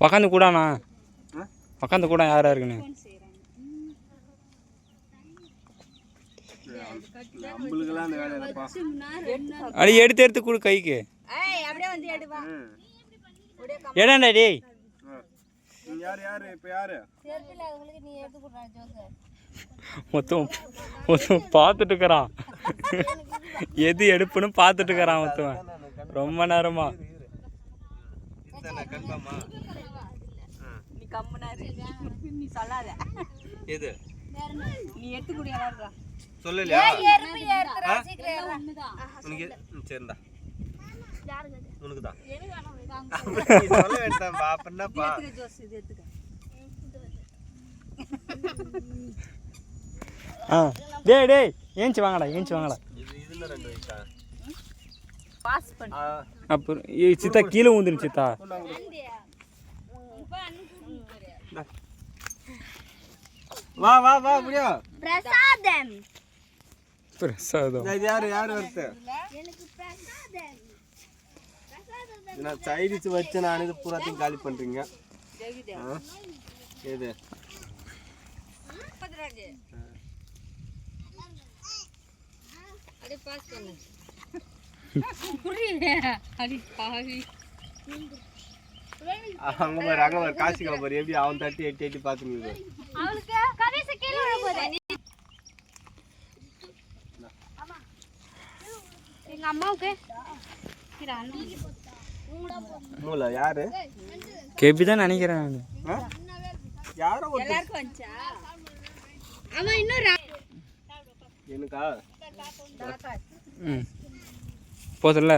உக்காந்து கூடாண்ணா உக்காந்து கூட யாரா இருக்குன்னு அடி எடுத்து எடுத்து கொடு கைக்கு ஏடாண்டா டேய் மொத்தம் மொத்தம் பார்த்துட்டு இருக்கிறான் எது எடுப்புன்னு பார்த்துட்டு இருக்கிறான் மொத்தம் ரொம்ப நேரமா நீ சொல்லாத எது நீ எடுத்து குடி யாரா சொல்லலையா உனக்கு சரிடா உனக்கு தான் சொல்ல வேண்டாம் பாப்பன்னப்பா டேய் டேய் ஏஞ்சி வாங்கடா இதுல ரெண்டு வைக்கா பாஸ் பண்ணு அப்புறம் சித்தா கீழே ஊந்துரு சித்தா வா வா வா முடியா பிரசாதம் யாரு வரது எனக்கு பிரசாதம் நான் சைடிச்சு வச்சு நான் இது பூராத்தையும் காலி பண்றீங்க எது அடி பாஸ் பண்ணு புரியல அடி பாவி அங்க ஒரு காசிக்கல பாரு எப்படி அவன் தட்டி எட்டி எட்டி பாத்துங்க அவளுக்கு கடைசி கீழ விழ போகுது எங்க அம்மாவுக்கு மூல யாரு கேபி தான் நினைக்கிறேன் நான் யாரோ எல்லாருக்கும் வந்துச்சா அவன் இன்னொரு எனக்கா போதல்ல